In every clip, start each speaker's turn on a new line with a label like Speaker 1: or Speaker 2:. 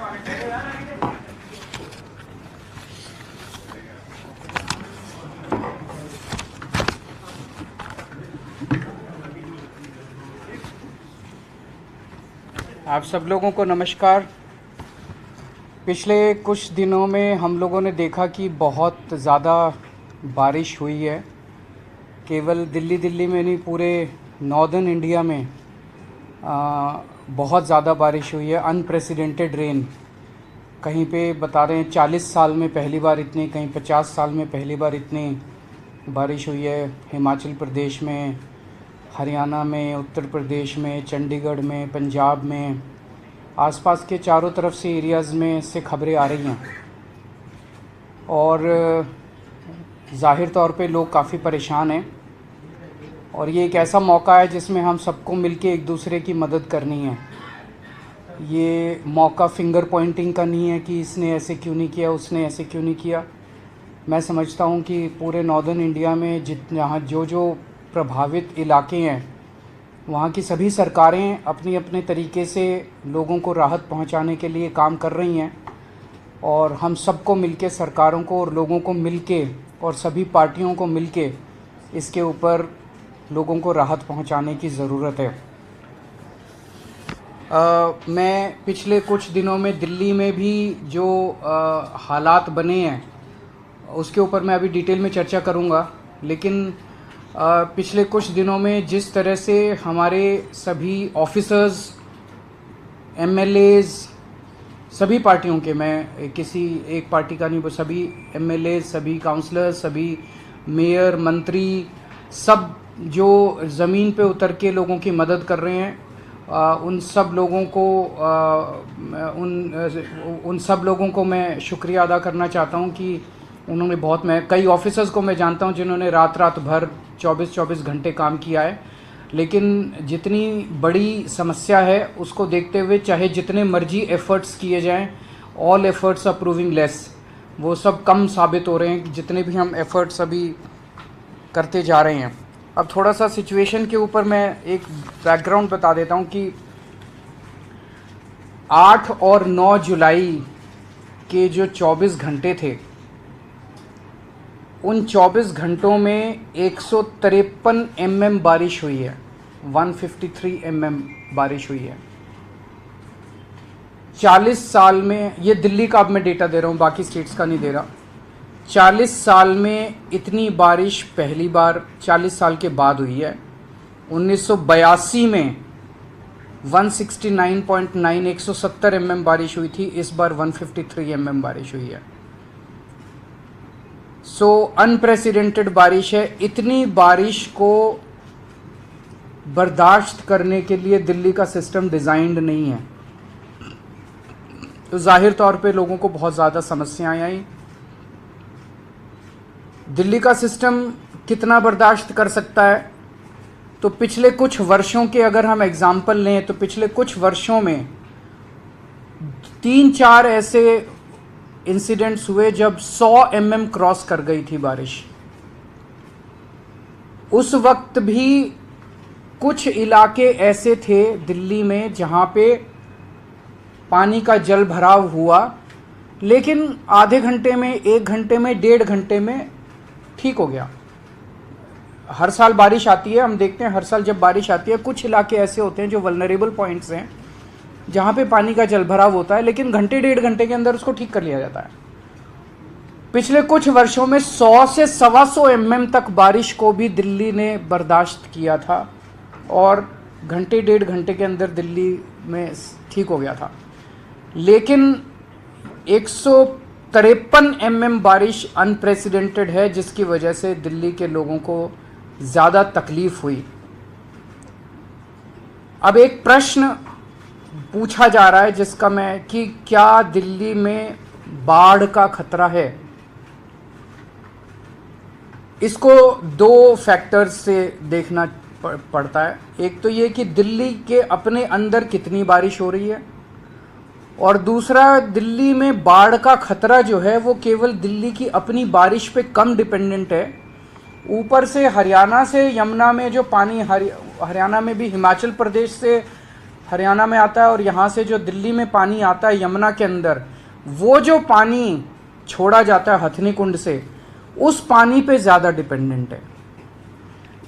Speaker 1: आप सब लोगों को नमस्कार। पिछले कुछ दिनों में हम लोगों ने देखा कि बहुत ज़्यादा बारिश हुई है। केवल दिल्ली में नहीं, पूरे नॉर्दर्न इंडिया में बहुत ज़्यादा बारिश हुई है। Unprecedented rain. कहीं पे बता रहे हैं 40 साल में पहली बार इतनी, कहीं 50 साल में पहली बार इतनी बारिश हुई है। हिमाचल प्रदेश में, हरियाणा में, उत्तर प्रदेश में, चंडीगढ़ में, पंजाब में, आसपास के चारों तरफ से एरियाज़ में से खबरें आ रही हैं। और ज़ाहिर तौर पे लोग काफ़ी परेशान हैं। और ये एक ऐसा मौका है जिसमें हम सबको मिलके एक दूसरे की मदद करनी है। ये मौका फिंगर पॉइंटिंग का नहीं है कि इसने ऐसे क्यों नहीं किया, उसने ऐसे क्यों नहीं किया। मैं समझता हूँ कि पूरे नॉर्दर्न इंडिया में जहाँ जो प्रभावित इलाके हैं, वहाँ की सभी सरकारें अपनी अपने तरीके से लोगों को राहत पहुँचाने के लिए काम कर रही हैं। और हम सबको मिलके, सरकारों को और लोगों को मिलके और सभी पार्टियों को मिलके इसके ऊपर लोगों को राहत पहुँचाने की ज़रूरत है। मैं पिछले कुछ दिनों में दिल्ली में भी जो हालात बने हैं उसके ऊपर मैं अभी डिटेल में चर्चा करूँगा। लेकिन पिछले कुछ दिनों में जिस तरह से हमारे सभी ऑफिसर्स, एमएलएज, सभी पार्टियों के, मैं किसी एक पार्टी का नहीं, सभी एमएलएज, सभी काउंसलर्स, सभी मेयर, मंत्री, सब जो ज़मीन पे उतर के लोगों की मदद कर रहे हैं, उन सब लोगों को मैं शुक्रिया अदा करना चाहता हूं कि उन्होंने मैं कई ऑफिसर्स को मैं जानता हूं जिन्होंने रात भर 24 घंटे काम किया है। लेकिन जितनी बड़ी समस्या है उसको देखते हुए चाहे जितने मर्जी एफ़र्ट्स किए जाएं, all efforts are proving less. वो सब कम साबित हो रहे हैं कि जितने भी हम एफ़र्ट्स अभी करते जा रहे हैं। अब थोड़ा सा सिचुएशन के ऊपर मैं एक बैकग्राउंड बता देता हूं कि 8 और 9 जुलाई के जो 24 घंटे थे, उन 24 घंटों में 153 mm बारिश हुई है। 153 mm बारिश हुई है 40 साल में। ये दिल्ली का अब मैं डेटा दे रहा हूँ, बाकी स्टेट्स का नहीं दे रहा। 40 साल में इतनी बारिश पहली बार 40 साल के बाद हुई है। 1982 में 169.9 170 mm बारिश हुई थी। इस बार 153 mm बारिश हुई है। सो अनप्रेसिडेंटेड बारिश है। इतनी बारिश को बर्दाश्त करने के लिए दिल्ली का सिस्टम डिज़ाइंड नहीं है। तो जाहिर तौर पे लोगों को बहुत ज़्यादा समस्याएं आई। दिल्ली का सिस्टम कितना बर्दाश्त कर सकता है? तो पिछले कुछ वर्षों के अगर हम एग्जाम्पल लें तो पिछले कुछ वर्षों में 3-4 ऐसे इंसिडेंट्स हुए जब 100 mm क्रॉस कर गई थी बारिश। उस वक्त भी कुछ इलाके ऐसे थे दिल्ली में जहां पे पानी का जल भराव हुआ, लेकिन आधे घंटे में, 1 घंटे में, 1.5 घंटे में ठीक हो गया। हर साल बारिश आती है, हम देखते हैं हर साल जब बारिश आती है कुछ इलाके ऐसे होते हैं जो वल्नरेबल पॉइंट्स हैं जहाँ पे पानी का जलभराव होता है, लेकिन घंटे 1.5 घंटे के अंदर उसको ठीक कर लिया जाता है। पिछले कुछ वर्षों में 100 से 125 mm तक बारिश को भी दिल्ली ने बर्दाश्त किया था और घंटे 1.5 घंटे के अंदर दिल्ली में ठीक हो गया था। लेकिन 153 mm बारिश अनप्रेसिडेंटेड है, जिसकी वजह से दिल्ली के लोगों को ज़्यादा तकलीफ हुई। अब एक प्रश्न पूछा जा रहा है जिसका मैं कि क्या दिल्ली में बाढ़ का खतरा है? इसको 2 फैक्टर्स से देखना पड़ता है। एक तो ये कि दिल्ली के अपने अंदर कितनी बारिश हो रही है, और दूसरा दिल्ली में बाढ़ का खतरा जो है वो केवल दिल्ली की अपनी बारिश पे कम डिपेंडेंट है। ऊपर से हरियाणा से यमुना में जो पानी, हरियाणा में भी हिमाचल प्रदेश से हरियाणा में आता है और यहाँ से जो दिल्ली में पानी आता है यमुना के अंदर, वो जो पानी छोड़ा जाता है हथनी कुंड से, उस पानी पे ज़्यादा डिपेंडेंट है।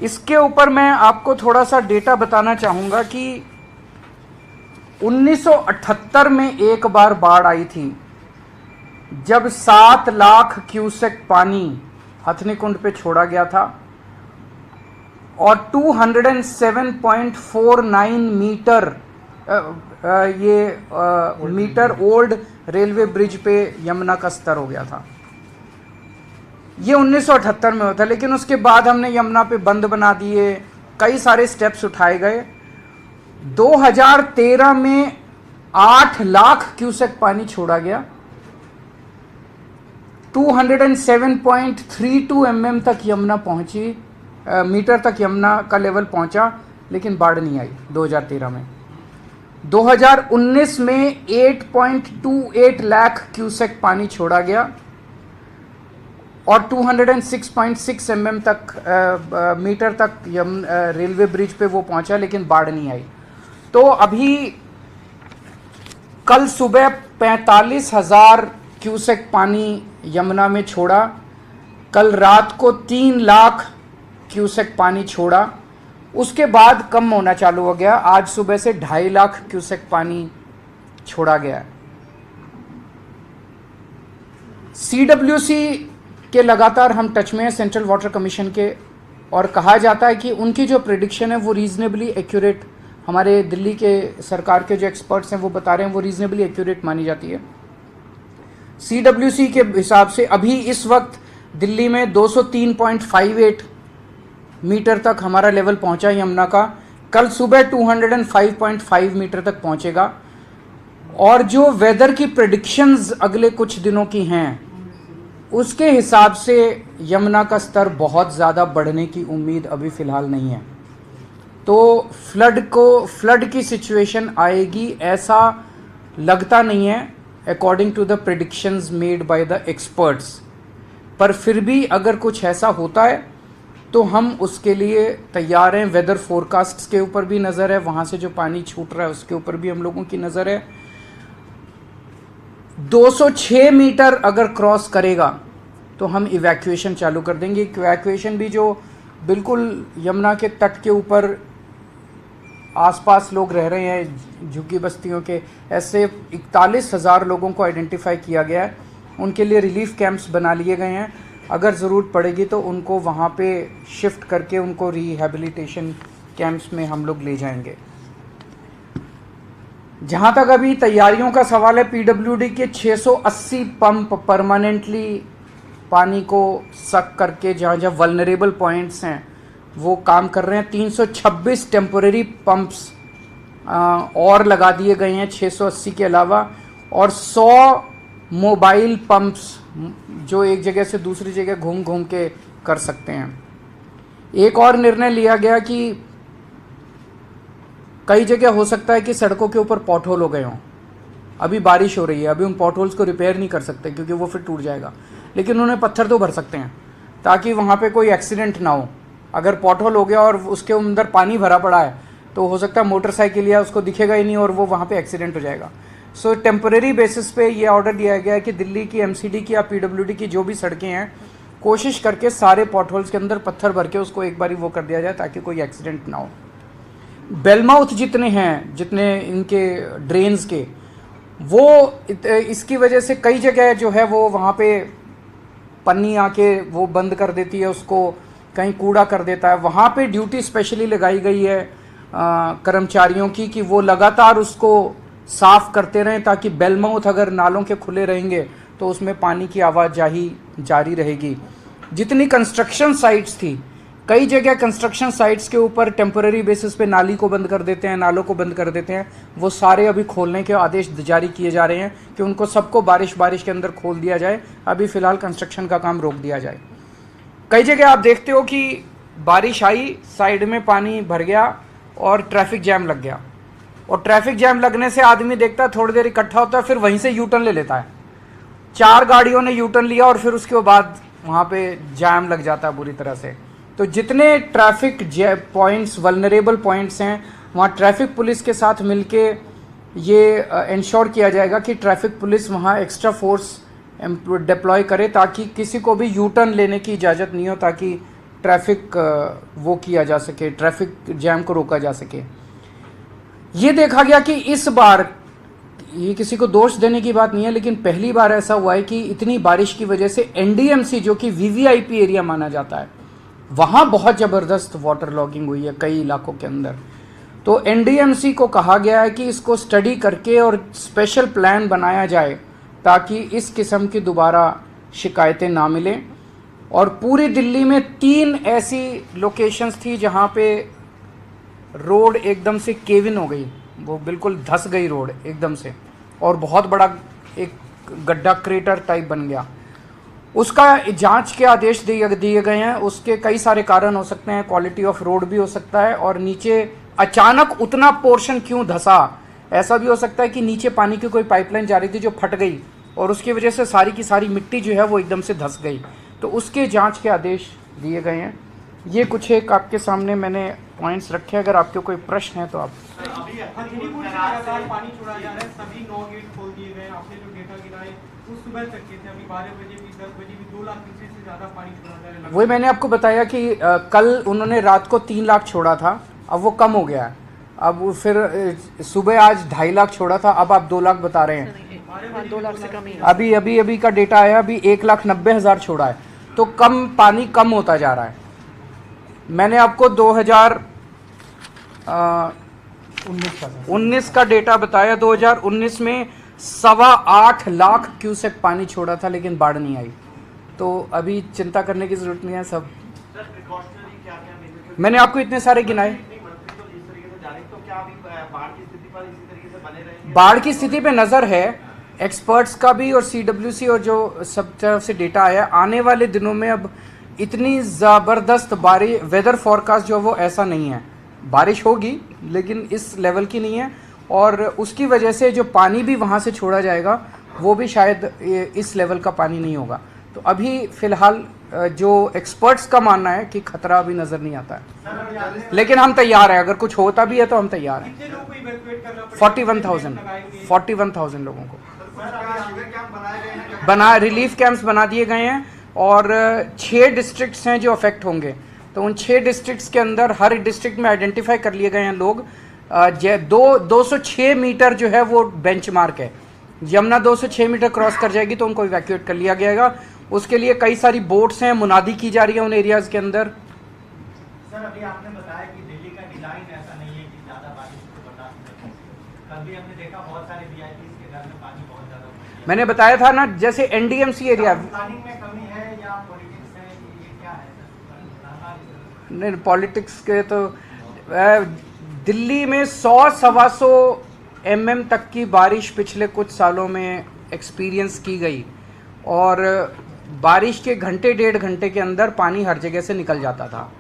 Speaker 1: इसके ऊपर मैं आपको थोड़ा सा डेटा बताना चाहूँगा कि 1978 में एक बार बाढ़ आई थी, जब 7 लाख क्यूसेक पानी हथनी कुंड पे छोड़ा गया था और 207.49 meter meter old railway bridge पे यमुना का स्तर हो गया था। ये 1978 में होता, लेकिन उसके बाद हमने यमुना पे बंद बना दिए, कई सारे स्टेप्स उठाए गए। 2013 में 8 लाख क्यूसेक पानी छोड़ा गया, 207.32 mm तक यमुना पहुंची, मीटर तक यमुना का लेवल पहुंचा, लेकिन बाढ़ नहीं आई 2013 में। 2019 में 8.28 लाख क्यूसेक पानी छोड़ा गया और 206.6 mm तक मीटर तक रेलवे ब्रिज पे वो पहुंचा, लेकिन बाढ़ नहीं आई। तो अभी कल सुबह 45,000 क्यूसेक पानी यमुना में छोड़ा, कल रात को 3 लाख क्यूसेक पानी छोड़ा, उसके बाद कम होना चालू हो गया। आज सुबह से 2.5 लाख क्यूसेक पानी छोड़ा गया है। CWC के लगातार हम टच में हैं, सेंट्रल वाटर कमीशन के, और कहा जाता है कि उनकी जो प्रेडिक्शन है वो रीजनेबली एक्यूरेट, हमारे दिल्ली के सरकार के जो एक्सपर्ट्स हैं वो बता रहे हैं वो रीजनेबली एक्यूरेट मानी जाती है। CWC के हिसाब से अभी इस वक्त दिल्ली में 203.58 मीटर तक हमारा लेवल पहुंचा यमुना का, कल सुबह 205.5 मीटर तक पहुंचेगा। और जो वेदर की प्रेडिक्शंस अगले कुछ दिनों की हैं, उसके हिसाब से यमुना का स्तर बहुत ज़्यादा बढ़ने की उम्मीद अभी फ़िलहाल नहीं है। तो फ्लड की सिचुएशन आएगी ऐसा लगता नहीं है according to the predictions made by the experts. पर फिर भी अगर कुछ ऐसा होता है तो हम उसके लिए तैयार हैं। वेदर फोरकास्ट्स के ऊपर भी नज़र है, वहाँ से जो पानी छूट रहा है उसके ऊपर भी हम लोगों की नज़र है। 206 मीटर अगर क्रॉस करेगा तो हम इवैक्यूएशन चालू कर देंगे। इवैक्यूएशन भी जो बिल्कुल यमुना के तट के ऊपर आसपास लोग रह रहे हैं, झुग्गी बस्तियों के, ऐसे 41,000 लोगों को आइडेंटिफाई किया गया है। उनके लिए रिलीफ कैंप्स बना लिए गए हैं। अगर ज़रूरत पड़ेगी तो उनको वहाँ पे शिफ्ट करके उनको रिहैबिलिटेशन कैंप्स में हम लोग ले जाएंगे। जहाँ तक अभी तैयारियों का सवाल है, PWD के 680 पंप परमानेंटली पानी को सक करके जहाँ जहाँ वल्नरेबल पॉइंट्स हैं वो काम कर रहे हैं। 326 टेम्पोरेरी पंप्स और लगा दिए गए हैं 680 के अलावा, और 100 मोबाइल पंप्स जो एक जगह से दूसरी जगह घूम घूम के कर सकते हैं। एक और निर्णय लिया गया कि कई जगह हो सकता है कि सड़कों के ऊपर पॉट होल हो गए हों। अभी बारिश हो रही है, अभी उन पॉट होल्स को रिपेयर नहीं कर सकते क्योंकि वो फिर टूट जाएगा, लेकिन उन्हें पत्थर तो भर सकते हैं ताकि वहाँ पे कोई एक्सीडेंट ना हो। अगर पॉट होल हो गया और उसके अंदर पानी भरा पड़ा है तो हो सकता है मोटरसाइकिल या उसको दिखेगा ही नहीं और वो वहाँ पे एक्सीडेंट हो जाएगा। सो टेम्परेरी बेसिस पे ये ऑर्डर दिया गया है कि दिल्ली की MCD की या PWD की जो भी सड़कें हैं, कोशिश करके सारे पॉट होल्स के अंदर पत्थर भर के उसको एक बारी वो कर दिया जाए ताकि कोई एक्सीडेंट ना हो। बेलमाउथ जितने हैं, जितने इनके ड्रेन्स के, वो इसकी वजह से कई जगह जो है वो वहाँ पे पन्नी आके वो बंद कर देती है, उसको कहीं कूड़ा कर देता है। वहाँ पे ड्यूटी स्पेशली लगाई गई है कर्मचारियों की कि वो लगातार उसको साफ़ करते रहें ताकि बेलमाउथ अगर नालों के खुले रहेंगे तो उसमें पानी की आवाजाही जारी रहेगी। जितनी कंस्ट्रक्शन साइट्स थी, कई जगह कंस्ट्रक्शन साइट्स के ऊपर टेम्पररी बेसिस पे नाली को बंद कर देते हैं, नालों को बंद कर देते हैं, वो सारे अभी खोलने के आदेश जारी किए जा रहे हैं कि उनको सबको बारिश के अंदर खोल दिया जाए। अभी फ़िलहाल कंस्ट्रक्शन का काम रोक दिया जाए। कई जगह आप देखते हो कि बारिश आई, साइड में पानी भर गया और ट्रैफिक जैम लग गया, और ट्रैफिक जैम लगने से आदमी देखता है थोड़ी देर इकट्ठा होता है, फिर वहीं से यू टर्न ले लेता है। 4 गाड़ियों ने यू टर्न लिया और फिर उसके बाद वहाँ पे जैम लग जाता है बुरी तरह से। तो जितने ट्रैफिक पॉइंट्स, वल्नरेबल पॉइंट्स हैं, वहाँ ट्रैफिक पुलिस के साथ मिलके ये इंश्योर किया जाएगा कि ट्रैफिक पुलिस वहाँ एक्स्ट्रा फोर्स डिप्लॉय करे ताकि किसी को भी यू टर्न लेने की इजाज़त नहीं हो, ताकि ट्रैफिक वो किया जा सके, ट्रैफिक जैम को रोका जा सके। ये देखा गया कि इस बार, ये किसी को दोष देने की बात नहीं है, लेकिन पहली बार ऐसा हुआ है कि इतनी बारिश की वजह से एनडीएमसी जो कि वीवीआईपी एरिया माना जाता है, वहाँ बहुत ज़बरदस्त वाटर लॉगिंग हुई है कई इलाकों के अंदर। तो एनडीएमसी को कहा गया है कि इसको स्टडी करके और स्पेशल प्लान बनाया जाए ताकि इस किस्म की दोबारा शिकायतें ना मिलें। और पूरी दिल्ली में 3 ऐसी लोकेशंस थी जहाँ पे रोड एकदम से केव इन हो गई, वो बिल्कुल धंस गई रोड एकदम से, और बहुत बड़ा एक गड्ढा क्रेटर टाइप बन गया। उसका जांच के आदेश दिए गए हैं। उसके कई सारे कारण हो सकते हैं, क्वालिटी ऑफ रोड भी हो सकता है, और नीचे अचानक उतना पोर्शन क्यों धंसा, ऐसा भी हो सकता है कि नीचे पानी की कोई पाइपलाइन जा रही थी जो फट गई और उसकी वजह से सारी की सारी मिट्टी जो है वो एकदम से धंस गई। तो उसके जांच के आदेश दिए गए हैं। ये कुछ एक आपके सामने मैंने पॉइंट्स रखे, अगर आपके कोई प्रश्न है तो आप।
Speaker 2: अभी लगातार पानी छोड़ा जा रहा है, सभी 9 गेट खोल दिए गए। आपने जो डेटा गिनाए वो सुबह तक के थे, अभी 12 बजे भी 10 बजे भी 2 लाख क्यूसेक से ज़्यादा पानी छोड़ा जा रहा है।
Speaker 1: वही मैंने आपको बताया कि कल उन्होंने रात को 3 लाख छोड़ा था, अब वो कम हो गया है। अब फिर सुबह आज 2.5 लाख छोड़ा था, अब आप 2 लाख बता रहे हैं।
Speaker 3: 2 लाख से कम ही
Speaker 1: अभी का डेटा आया, अभी 1,90,000 छोड़ा है, तो कम पानी कम होता जा रहा है। मैंने आपको 2019 का डेटा बताया। 2019 में 8.25 लाख क्यूसेक पानी छोड़ा था, लेकिन बाढ़ नहीं आई। तो अभी चिंता करने की जरूरत नहीं है। सब मैंने आपको इतने सारे गिनाए। बाढ़ की स्थिति पे नजर है एक्सपर्ट्स का भी और सीडब्ल्यूसी और जो सब तरफ से डेटा आया। आने वाले दिनों में अब इतनी ज़बरदस्त बारिश, वेदर फोरकास्ट जो वो ऐसा नहीं है, बारिश होगी लेकिन इस लेवल की नहीं है, और उसकी वजह से जो पानी भी वहाँ से छोड़ा जाएगा वो भी शायद इस लेवल का पानी नहीं होगा। तो अभी फ़िलहाल जो एक्सपर्ट्स का मानना है कि खतरा अभी नज़र नहीं आता है, लेकिन हम तैयार हैं। अगर कुछ होता भी है तो हम तैयार हैं। 41,000 लोगों को रिलीफ कैंप्स बना दिए गए हैं, और 6 डिस्ट्रिक्ट्स हैं जो अफेक्ट होंगे। तो उन 6 डिस्ट्रिक्ट्स के अंदर हर डिस्ट्रिक्ट में आइडेंटिफाई कर लिए गए हैं लोग। 206 मीटर जो है वो बेंचमार्क है। यमुना 206 मीटर क्रॉस कर जाएगी तो उनको इवैक्यूएट कर लिया जाएगा। उसके लिए कई सारी बोट्स हैं, मुनादी की जा रही है उन एरियाज के अंदर।
Speaker 2: सर, अभी आपने बताया कि दिल्ली का डिजाइन ऐसा नहीं है कि ज्यादा बारिश को बर्दाश्त कर सके। कल भी हमने देखा बहुत सारे वीआईपीज के घर में पानी बहुत ज्यादा।
Speaker 1: मैंने बताया था ना, जैसे एनडीएमसी एरिया
Speaker 2: प्लानिंग में कमी है या पॉलिटिक्स है, ये क्या है?
Speaker 1: नहीं, पॉलिटिक्स के तो दिल्ली में 100-125 mm तक की बारिश पिछले कुछ सालों में एक्सपीरियंस की गई, और बारिश के घंटे 1.5 घंटे के अंदर पानी हर जगह से निकल जाता था।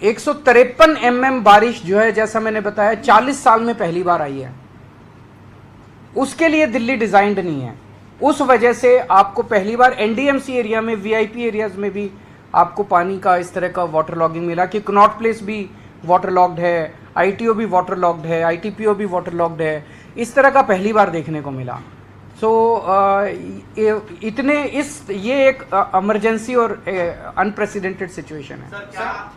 Speaker 1: 153 mm बारिश जो है, जैसा मैंने बताया, 40 साल में पहली बार आई है। उसके लिए दिल्ली डिजाइंड नहीं है। उस वजह से आपको पहली बार एनडीएमसी एरिया में, वीआईपी एरियाज में भी आपको पानी का इस तरह का वाटर लॉगिंग मिला कि कनॉट प्लेस भी वाटर लॉग्ड है, आईटीओ भी वाटर लॉग्ड है, आईटीपीओ भी वाटर लॉग्ड है। इस तरह का पहली बार देखने को मिला। सो ये एक इमरजेंसी और अनप्रेसिडेंटेड सिचुएशन है।
Speaker 4: सर, क्या आप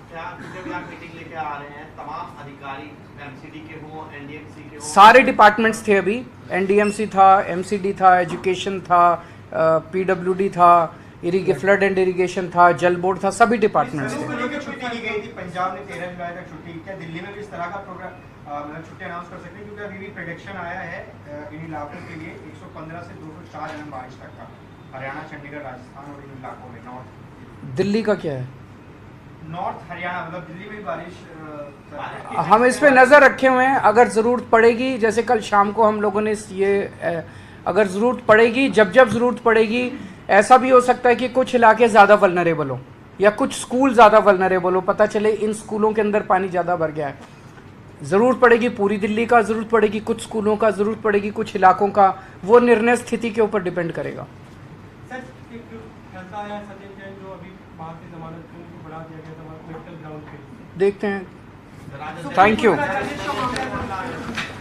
Speaker 4: मीटिंग लेके आ रहे हैं? तमाम अधिकारी एमसीडी के हो, एनडीएमसी के हो,
Speaker 1: सारे डिपार्टमेंट्स थे। अभी एनडीएमसी था, एमसीडी था, एजुकेशन था, पीडब्ल्यूडी था, फ्लड एंड इरिगेशन था, जल बोर्ड था, सभी डिपार्टमेंट्स थे।
Speaker 2: छुट्टी दी गई थी, पंजाब ने 13 जुलाई तक छुट्टी। क्या दिल्ली में भी इस तरह का प्रोग्राम छुट्टी अनाउंस कर सकते हैं? क्योंकि अभी भी प्रेडिक्शन आया है इन इलाकों के लिए 115 से 204 mm बारिश तक का, हरियाणा, चंडीगढ़, राजस्थान और इन इलाकों में। नॉर्थ
Speaker 1: दिल्ली का क्या है?
Speaker 2: नॉर्थ हरियाणा, मतलब दिल्ली में भी बारिश।
Speaker 1: हम इस पे नज़र रखे हुए हैं। अगर ज़रूरत पड़ेगी, जैसे कल शाम को हम लोगों ने अगर ज़रूरत पड़ेगी, जब ज़रूरत पड़ेगी, ऐसा भी हो सकता है कि कुछ इलाके ज़्यादा वल्नरेबल हो या कुछ स्कूल ज़्यादा वल्नरेबल हो। पता चले इन स्कूलों के अंदर पानी ज़्यादा भर गया है, ज़रूरत पड़ेगी पूरी दिल्ली का, ज़रूरत पड़ेगी कुछ स्कूलों का, ज़रूरत पड़ेगी कुछ इलाकों का। वो निर्णय स्थिति के ऊपर डिपेंड करेगा।
Speaker 2: सर, एक फैसला आया सचिन जैन जो अभी बाहर की जमानत को बढ़ा दिया गया था मेडिकल ग्राउंड पे,
Speaker 1: देखते हैं थैंक यू।
Speaker 3: सुप्रीम कोर्ट का जजेस का मामला है।